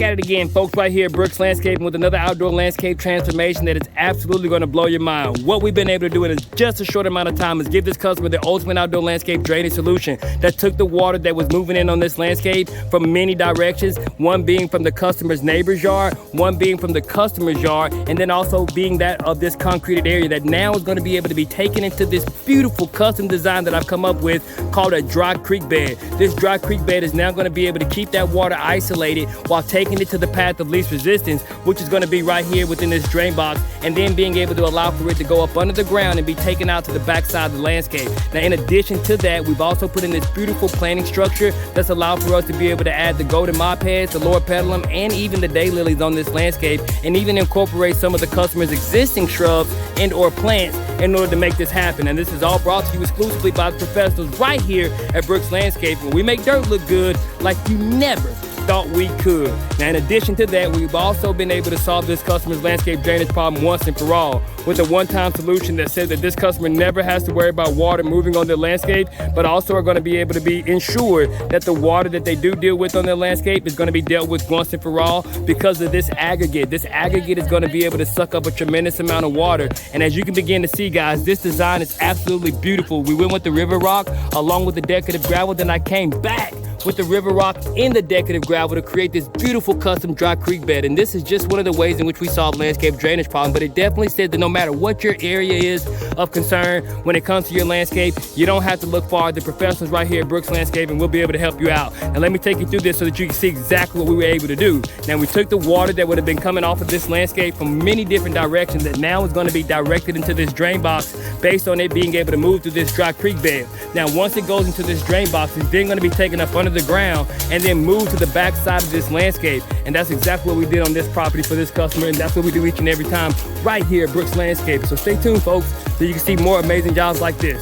at it again, folks, right here at Brooks Landscaping with another outdoor landscape transformation that is absolutely going to blow your mind. What we've been able to do in just a short amount of time is give this customer the ultimate outdoor landscape drainage solution that took the water that was moving in on this landscape from many directions, one being from the customer's neighbor's yard, one being from the customer's yard, and then also being that of this concreted area that now is going to be able to be taken into this beautiful custom design that I've come up with called a dry creek bed. This dry creek bed is now going to be able to keep that water isolated while taking it to the path of least resistance, which is going to be right here within this drain box, and then being able to allow for it to go up under the ground and be taken out to the backside of the landscape. Now, in addition to that, we've also put in this beautiful planting structure that's allowed for us to be able to add the golden mop heads, the Lord petalum, and even the daylilies on this landscape, and even incorporate some of the customer's existing shrubs and or plants in order to make this happen. And this is all brought to you exclusively by the professionals right here at Brooks Landscaping, where we make dirt look good like you never thought we could. Now, in addition to that, we've also been able to solve this customer's landscape drainage problem once and for all with a one-time solution that says that this customer never has to worry about water moving on their landscape, but also are going to be able to be ensured that the water that they do deal with on their landscape is going to be dealt with once and for all because of this aggregate. This aggregate is going to be able to suck up a tremendous amount of water. And as you can begin to see, guys, this design is absolutely beautiful. We went with the river rock along with the decorative gravel, then I came back with the river rock in the decorative gravel to create this beautiful custom dry creek bed. And this is just one of the ways in which we solve landscape drainage problem, but it definitely says that no matter what your area is of concern when it comes to your landscape, you don't have to look far. The professionals right here at Brooks Landscaping will be able to help you out. And let me take you through this so that you can see exactly what we were able to do. Now, we took the water that would have been coming off of this landscape from many different directions that now is going to be directed into this drain box based on it being able to move through this dry creek bed. Now, once it goes into this drain box, it's then going to be taken up under the ground and then moved to the back side of this landscape. And that's exactly what we did on this property for this customer, and that's what we do each and every time right here at Brooks Landscaping. So stay tuned, folks, so you can see more amazing jobs like this.